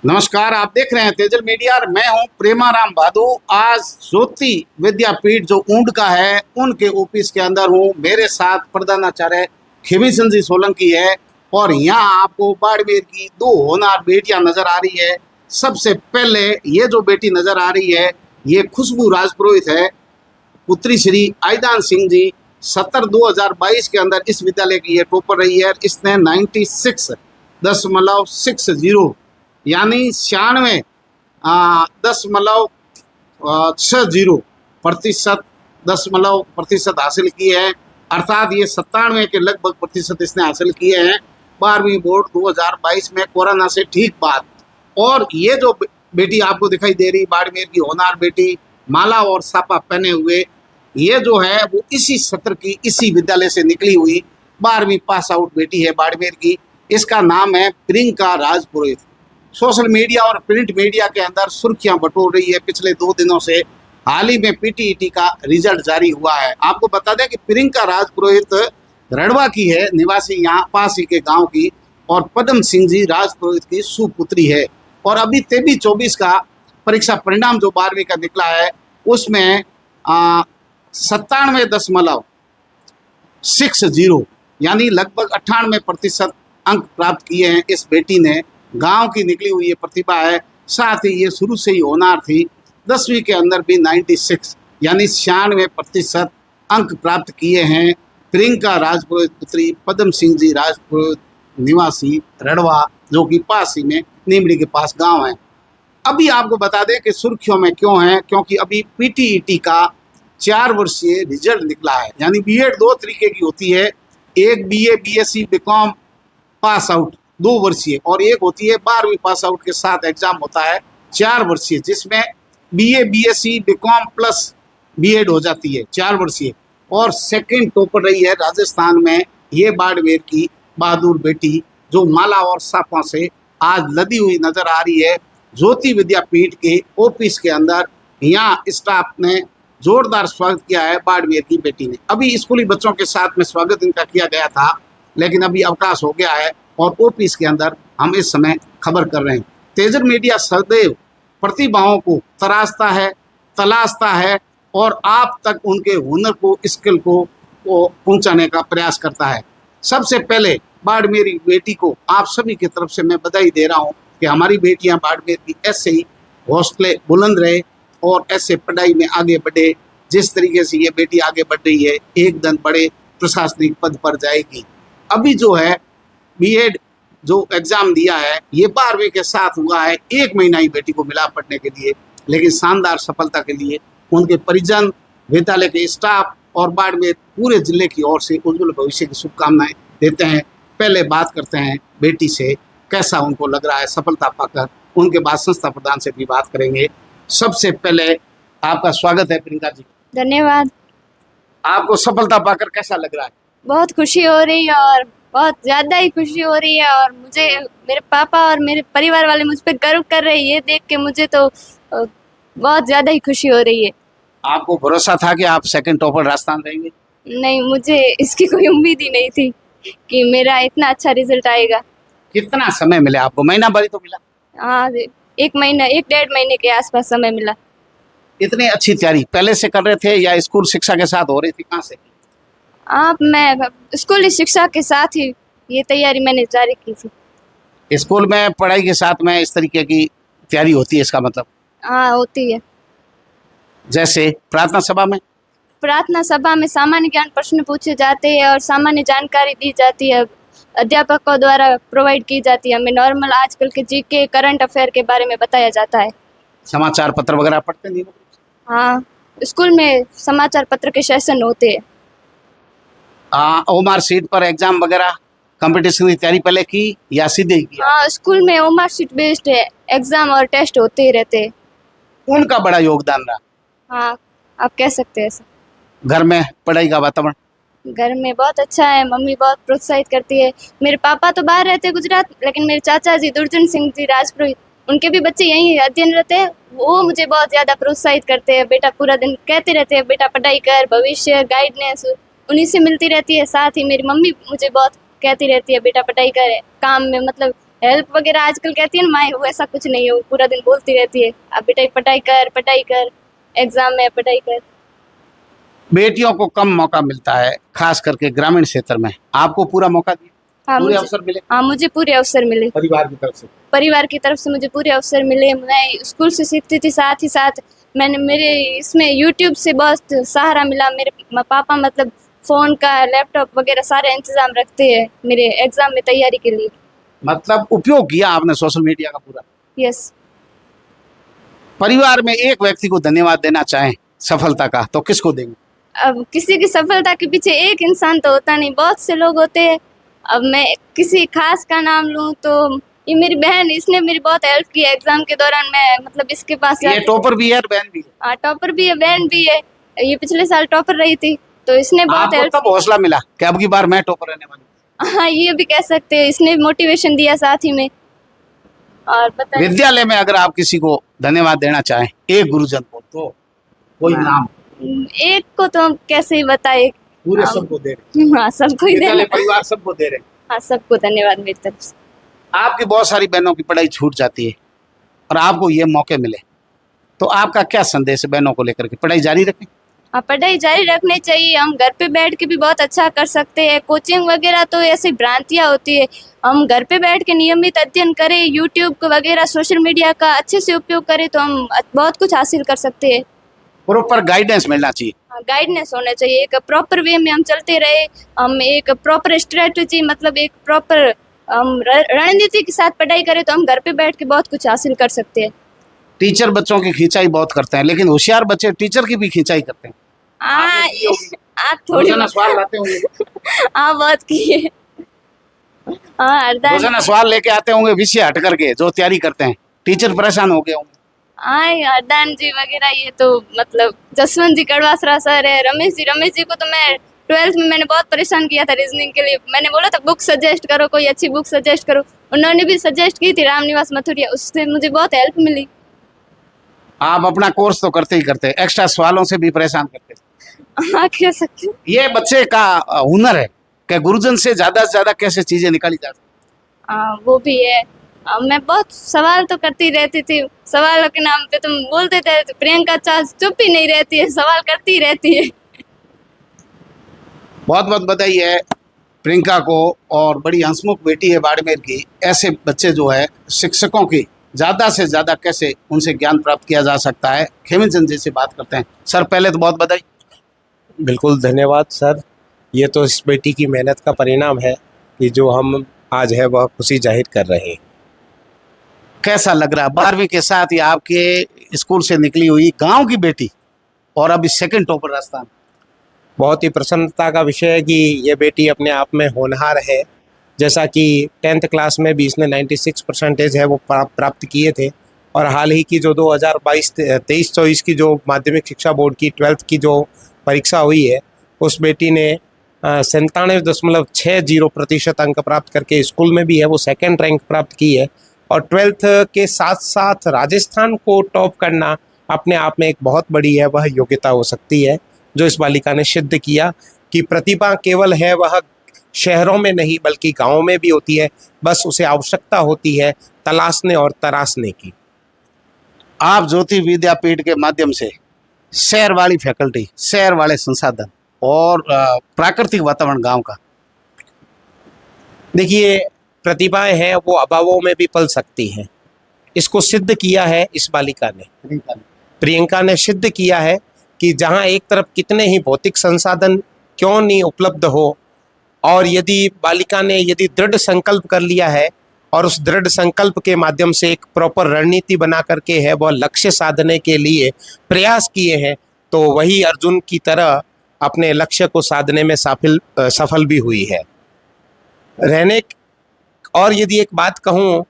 नमस्कार, आप देख रहे हैं तेजल मीडिया और मैं हूं प्रेमाराम भादु। आज ज्योति विद्यापीठ जो ऊंट का है उनके ऑफिस के अंदर हूं। मेरे साथ प्रधानाचार्य खेमीचंद जी सोलंकी है और यहाँ आपको बाड़मेर की दो होनहार बेटियां नजर आ रही है। सबसे पहले ये जो बेटी नजर आ रही है ये खुशबू राजपुरोहित है, पुत्री श्री आयदान सिंह जी। 2022 के अंदर इस विद्यालय की ये टॉपर रही है। इसने 96.60 यानी 96.60% हासिल की है। अर्थात ये 97 के लगभग प्रतिशत इसने हासिल किए हैं 12वीं बोर्ड 2022 में, कोरोना से ठीक बाद। और ये जो बेटी आपको दिखाई दे रही बाड़मेर की होनहार बेटी, माला और सापा पहने हुए, ये जो है वो इसी सत्र की इसी विद्यालय से निकली हुई 12वीं पास आउट बेटी है बाड़मेर की। इसका नाम है प्रियंका राजपुरोहित। सोशल मीडिया और प्रिंट मीडिया के अंदर सुर्खियां बटोर रही है पिछले 2 दिनों से। हाल ही में पीटीईटी का रिजल्ट जारी हुआ है। आपको बता दें कि प्रियंका राजपुरोहित रड़वा की है, निवासी यहाँ पास ही के गांव की, और पद्म सिंह जी राजपुरोहित की सुपुत्री है। और अभी 23-24 का परीक्षा परिणाम जो 12वीं का निकला है उसमें 97.60 यानी लगभग 98% अंक प्राप्त किए हैं इस बेटी ने। गांव की निकली हुई ये प्रतिभा है। साथ ही ये शुरू से ही होनहार थी। 10वीं के अंदर भी 96 यानी 96% अंक प्राप्त किए हैं प्रियंका राजपुरोहित पुत्री पद्म सिंह जी राजपुरोहित, निवासी रड़वा, जो कि पास ही में नीमड़ी के पास गांव है। अभी आपको बता दें कि सुर्खियों में क्यों है, क्योंकि अभी पीटीईटी का 4 वर्षीय रिजल्ट निकला है। यानी बीएड 2 तरीके की होती है, एक BA BSc BCom pass out 2 वर्षीय, और एक होती है 12वीं पास आउट के साथ एग्जाम होता है 4 वर्षीय, जिसमें BA BSc BCom plus BEd हो जाती है 4 वर्षीय। और सेकंड टॉपर रही है राजस्थान में ये बाड़मेर की बहादुर बेटी, जो माला और सापा से आज लदी हुई नजर आ रही है ज्योति विद्यापीठ के ऑफिस के अंदर। यहाँ स्टाफ ने जोरदार स्वागत किया है बाड़मेर की बेटी ने। अभी स्कूली बच्चों के साथ में स्वागत इनका किया गया था, लेकिन अभी अवकाश हो गया है और ऑफिस के अंदर हम इस समय खबर कर रहे हैं। तेजल मीडिया सदैव प्रतिभाओं को तराशता है, तलाशता है और आप तक उनके हुनर को, स्किल को पहुंचाने का प्रयास करता है। सबसे पहले बाड़मेरी बेटी को आप सभी की तरफ से मैं बधाई दे रहा हूं कि हमारी बेटियां बाड़मेर की ऐसे ही हौसले बुलंद रहे और ऐसे पढ़ाई में आगे बढ़े। जिस तरीके से ये बेटी आगे बढ़ रही है, एक दिन बड़े प्रशासनिक पद पर जाएगी। अभी जो है बीएड जो एग्जाम दिया है ये 12वीं के साथ हुआ है, 1 महीना ही बेटी को मिला पढ़ने के लिए, लेकिन शानदार सफलता के लिए उनके परिजन, विद्यालय के स्टाफ और बाड़मेर पूरे जिले की ओर से उज्जवल भविष्य की शुभकामनाएं देते हैं। पहले बात करते हैं बेटी से, कैसा उनको लग रहा है सफलता पाकर। उनके बाद संस्था प्रधान से भी बात करेंगे। सबसे पहले आपका स्वागत है प्रियंका जी। धन्यवाद। आपको सफलता पाकर कैसा लग रहा है? बहुत खुशी हो रही है और बहुत ज़्यादा ही खुशी हो रही है, और मुझे मेरे पापा और मेरे परिवार वाले मुझ पर गर्व कर रहे हैं। ये देख के मुझे तो बहुत ज़्यादा ही खुशी हो रही है। आपको भरोसा था कि आप सेकंड टॉपर राजस्थान रहेंगे? नहीं, मुझे इसकी कोई उम्मीद ही नहीं थी कि मेरा इतना अच्छा रिजल्ट आएगा। कितना समय मिला आपको? महीना भर ही तो मिला? हाँ, 1 महीना, 1-1.5 महीने के आसपास समय मिला। इतनी अच्छी तैयारी पहले से कर रहे थे या स्कूल शिक्षा के साथ हो रही थी? कहाँ से? मैं स्कूली शिक्षा के साथ ही ये तैयारी मैंने जारी की थी। स्कूल में पढ़ाई के साथ में इस तरीके की तैयारी होती है, इसका मतलब? हाँ, होती है। जैसे प्रार्थना सभा में? प्रार्थना सभा में सामान्य ज्ञान प्रश्न पूछे जाते हैं और सामान्य जानकारी दी जाती है, अध्यापकों द्वारा प्रोवाइड की जाती है। हमें नॉर्मल आजकल के जीके, करंट अफेयर के बारे में बताया जाता है। समाचार पत्र वगैरह पढ़ते नहीं? हाँ, स्कूल में समाचार पत्र के सेशन होते हैं। ओमार सीट पर एग्जाम वगैरह कंपटीशन की तैयारी पहले की या सीधे ही की? हाँ, स्कूल में ओमार सीट बेस्ड है, एग्जाम और टेस्ट होते ही रहते हैं। उनका बड़ा योगदान रहा? हाँ, आप कह सकते हैं ऐसा। घर में पढ़ाई का वातावरण? घर में बहुत अच्छा है, मम्मी बहुत प्रोत्साहित करती है। मेरे पापा तो बाहर रहते हैं गुजरात, लेकिन मेरे चाचा जी दुर्जन सिंह जी राजपुरोहित, उनके भी बच्चे यहीं अध्ययन रहते हैं। वो मुझे बहुत ज़्यादा प्रोत्साहित करते हैं। बेटा, पूरा दिन कहते रहते हैं बेटा पढ़ाई कर, भविष्य गाइडनेस उन्हीं से मिलती रहती है। साथ ही मेरी मम्मी मुझे बहुत कहती रहती है बेटा पढ़ाई कर, काम में मतलब हेल्प वगैरह आजकल कहती है ना माँ, वो ऐसा कुछ नहीं है, वो पूरा दिन बोलती रहती है अब बेटा पढ़ाई कर, एग्जाम में पढ़ाई कर। बेटियों को कम मौका मिलता है, खास करके ग्रामीण क्षेत्र में। आपको पूरा मौका दिया, हाँ पूरे मुझे अवसर मिले हाँ मुझे पूरे अवसर मिले, परिवार की तरफ से। परिवार की तरफ से मुझे पूरे अवसर मिले। मैं स्कूल से सीखती थी, साथ ही साथ मैंने मेरे इसमें यूट्यूब से बहुत सहारा मिला। मेरे पापा मतलब फ़ोन का, लैपटॉप वगैरह सारे इंतज़ाम रखते हैं मेरे एग्ज़ाम में तैयारी के लिए। मतलब उपयोग किया आपने सोशल मीडिया का पूरा। यस। परिवार में एक व्यक्ति को धन्यवाद देना चाहें सफलता का, तो किसको देंगे? अब किसी की सफलता के पीछे एक इंसान तो होता नहीं, बहुत से लोग होते हैं। अब मैं किसी खास का नाम लूँ तो ये मेरी बहन, इसने मेरी बहुत हेल्प की है एग्ज़ाम के दौरान। मैं मतलब इसके पास ये टॉपर भी है और बहन भी है। हाँ टॉपर भी है, बहन भी है। ये पिछले साल टॉपर रही थी तो इसने बहुत आपको हेल्प तब हौसला मिला कि अब की बार मैं टॉपर रहने वाली हूँ। हाँ ये भी कह सकते हैं, इसने मोटिवेशन दिया साथ ही में। और पता है विद्यालय में अगर आप किसी को धन्यवाद देना चाहें, एक गुरुजन को, तो कोई नाम? एक को तो हम कैसे ही बताए। पूरे हाँ। सबको दे रहे, हाँ सबको ही विद्यालय देना। परिवार सबको दे रहे। हाँ सबको धन्यवाद मेरी तरफ से। आपकी बहुत सारी बहनों की पढ़ाई छूट जाती है और आपको ये मौके मिले, तो आपका क्या संदेश है बहनों को लेकर के? पढ़ाई जारी रखें। हाँ पढ़ाई जारी रखनी चाहिए। हम घर पे बैठ के भी बहुत अच्छा कर सकते हैं। कोचिंग वगैरह तो ऐसी भ्रांतियाँ होती है। हम घर पे बैठ के नियमित अध्ययन करें, यूट्यूब वगैरह सोशल मीडिया का अच्छे से उपयोग करें तो हम बहुत कुछ हासिल कर सकते हैं। प्रॉपर गाइडेंस मिलना चाहिए। गाइडेंस होना चाहिए, एक प्रॉपर वे में हम चलते रहे, हम एक प्रॉपर स्ट्रेटजी मतलब एक प्रॉपर हम रणनीति के साथ पढ़ाई करें तो हम घर पे बैठ के बहुत कुछ हासिल कर सकते हैं। टीचर बच्चों की खिंचाई बहुत करते हैं, लेकिन होशियार बच्चे टीचर की भी खिंचाई करते हैं। आप थोड़ी रोजाना सवाल लाते होंगे, हाँ बहुत किए। हाँ अर्दान रोजाना सवाल लेके आते होंगे विषय हट करके जो तैयारी करते हैं, टीचर परेशान हो गए होंगे। हाँ अर्दान जी वगैरह, ये तो मतलब जसवंत जी कड़वासरा सर है, रमेश जी को तो मैं 12th में मैंने बहुत परेशान किया था रीजनिंग के लिए। मैंने बोला था बुक सजेस्ट करो, कोई अच्छी बुक सजेस्ट करो। उन्होंने भी सजेस्ट की थी रामनिवास मथुरिया, उससे मुझे बहुत हेल्प मिली। आप अपना कोर्स तो करते ही करते, एक्स्ट्रा सवालों से भी परेशान करते। हाँ कह सकती हूँ। ये बच्चे का हुनर है कि गुरुजन से ज्यादा कैसे चीजें निकाली जा सकती। हाँ वो भी है। मैं बहुत सवाल तो करती रहती थी, सवालों के नाम पे तुम बोलते थे तो प्रियंका चा चुप ही नहीं रहती है, सवाल करती ही रहती है। बहुत बहुत बधाई है प्रियंका को, और बड़ी हंसमुख बेटी है बाड़मेर की। ऐसे बच्चे जो है, शिक्षकों की ज़्यादा से ज़्यादा कैसे उनसे ज्ञान प्राप्त किया जा सकता है, खेमन चंद जी से बात करते हैं। सर पहले तो बहुत बधाई। बिल्कुल धन्यवाद सर। ये तो इस बेटी की मेहनत का परिणाम है कि जो हम आज है वह खुशी जाहिर कर रहे हैं। कैसा लग रहा, 12वीं के साथ ही आपके स्कूल से निकली हुई गांव की बेटी और अभी सेकंड टॉपर राजस्थान? बहुत ही प्रसन्नता का विषय है कि ये बेटी अपने आप में होनहार है। जैसा कि 10th क्लास में भी इसने 96% है वो प्राप्त किए थे, और हाल ही की जो 2022-23-24 की जो माध्यमिक शिक्षा बोर्ड की 12th की जो परीक्षा हुई है, उस बेटी ने 97.60% अंक प्राप्त करके स्कूल में भी है वो सेकंड रैंक प्राप्त की है। और 12th के साथ साथ राजस्थान को टॉप करना अपने आप में एक बहुत बड़ी है वह योग्यता हो सकती है, जो इस बालिका ने सिद्ध किया कि प्रतिभा केवल है वह शहरों में नहीं बल्कि गाँव में भी होती है, बस उसे आवश्यकता होती है तलाशने और तराशने की। आप ज्योति विद्यापीठ के माध्यम से शहर वाली फैकल्टी, शहर वाले संसाधन और प्राकृतिक वातावरण गांव का, देखिए प्रतिभाएं हैं वो अभावों में भी पल सकती हैं। इसको सिद्ध किया है इस बालिका ने, प्रियंका ने सिद्ध किया है कि जहां एक तरफ कितने ही भौतिक संसाधन क्यों नहीं उपलब्ध हो, और यदि बालिका ने यदि दृढ़ संकल्प कर लिया है और उस दृढ़ संकल्प के माध्यम से एक प्रॉपर रणनीति बना करके है वह लक्ष्य साधने के लिए प्रयास किए हैं, तो वही अर्जुन की तरह अपने लक्ष्य को साधने में सफल भी हुई है। और यदि एक बात कहूँ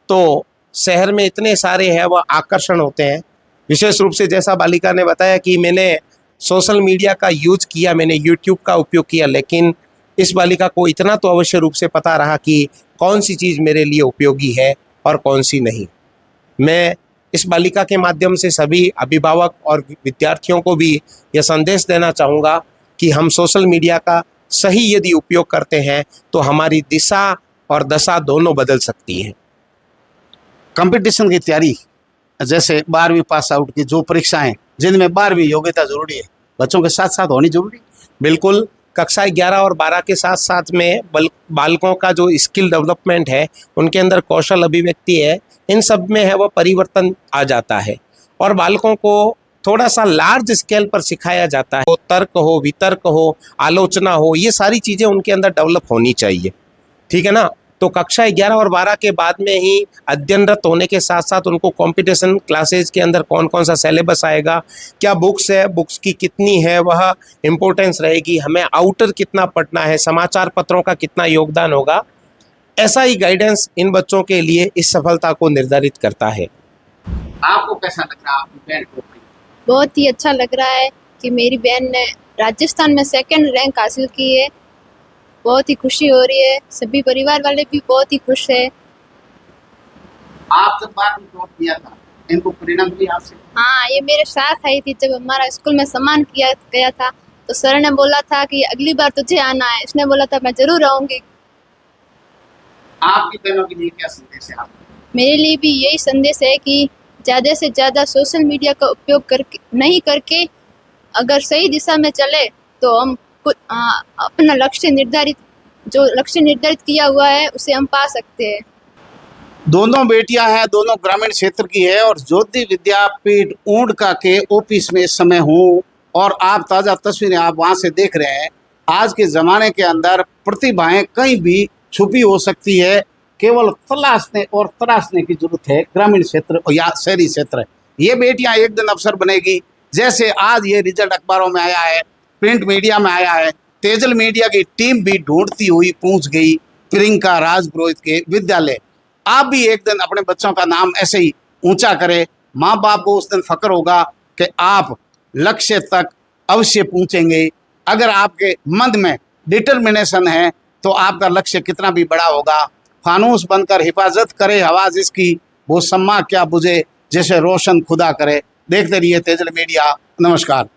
तो शहर में इतने सारे हैं वह आकर्षण होते हैं, विशेष रूप से जैसा बालिका ने बताया कि मैंने सोशल मीडिया का यूज किया, मैंने यूट्यूब का उपयोग किया, लेकिन इस बालिका को इतना तो अवश्य रूप से पता रहा कि कौन सी चीज़ मेरे लिए उपयोगी है और कौन सी नहीं। मैं इस बालिका के माध्यम से सभी अभिभावक और विद्यार्थियों को भी यह संदेश देना चाहूँगा कि हम सोशल मीडिया का सही यदि उपयोग करते हैं तो हमारी दिशा और दशा दोनों बदल सकती है। कंपटीशन की तैयारी, जैसे 12वीं पास आउट की जो परीक्षाएं जिनमें 12वीं योग्यता जरूरी है, बच्चों के साथ साथ होनी जरूरी है। बिल्कुल, कक्षा 11 और 12 के साथ साथ में बालकों का जो स्किल डेवलपमेंट है, उनके अंदर कौशल अभिव्यक्ति है, इन सब में है वह परिवर्तन आ जाता है और बालकों को थोड़ा सा लार्ज स्केल पर सिखाया जाता है। वो तर्क हो, वितर्क हो, आलोचना हो, ये सारी चीज़ें उनके अंदर डेवलप होनी चाहिए, ठीक है ना। तो कक्षा 11 और 12 के बाद में ही अध्ययनरत होने के साथ साथ उनको कंपटीशन क्लासेज के अंदर कौन कौन सा सिलेबस आएगा, क्या बुक्स है, बुक्स की कितनी है वह इम्पोर्टेंस रहेगी, हमें आउटर कितना पढ़ना है, समाचार पत्रों का कितना योगदान होगा, ऐसा ही गाइडेंस इन बच्चों के लिए इस सफलता को निर्धारित करता है। आपको कैसा लग रहा है आपकी बहन को? बहुत ही अच्छा लग रहा है कि मेरी बहन ने राजस्थान में 2nd रैंक हासिल की है। बहुत ही खुशी हो रही है, सभी परिवार वाले भी बहुत ही खुश है। आप जब बात टॉप किया था, इनको प्रेरणा मिली आपसे? हाँ, ये मेरे साथ आई थी जब हमारा स्कूल में सम्मान किया गया था, तो सर ने बोला था कि अगली बार तुझे आना है। इसने बोला था मैं जरूर आऊंगी। आपकी बहनों के लिए क्या संदेश है आपका? मेरे लिए भी यही संदेश है कि ज़्यादा से ज़्यादा सोशल मीडिया का उपयोग करके नहीं करके अगर सही दिशा में चले तो हम अपना लक्ष्य निर्धारित किया हुआ है उसे हम पा सकते हैं। दोनों बेटियां हैं, दोनों ग्रामीण क्षेत्र की है और ज्योति विद्यापीठ ऊंडका के ऑफिस में इस समय हूँ और आप ताज़ा तस्वीरें आप वहाँ से देख रहे हैं। आज के ज़माने के अंदर प्रतिभाएं कहीं भी छुपी हो सकती है, केवल तलाशने और तराशने की जरूरत है। ग्रामीण क्षेत्र या शहरी क्षेत्र, ये बेटियां एक दिन अफसर बनेगी। जैसे आज ये रिजल्ट अखबारों में आया है, प्रिंट मीडिया में आया है, तेजल मीडिया की टीम भी ढूंढती हुई पहुंच गई प्रियंका राजपुरोहित के विद्यालय। आप भी एक दिन अपने बच्चों का नाम ऐसे ही ऊंचा करें, माँ बाप को उस दिन फक्र होगा कि आप लक्ष्य तक अवश्य पहुंचेंगे। अगर आपके मन में डिटर्मिनेशन है तो आपका लक्ष्य कितना भी बड़ा होगा। फानूस बनकर हिफाजत करे हवा जिसकी, वो सम्मा क्या बुझे जैसे रोशन खुदा करे। देखते रहिए तेजल मीडिया। नमस्कार।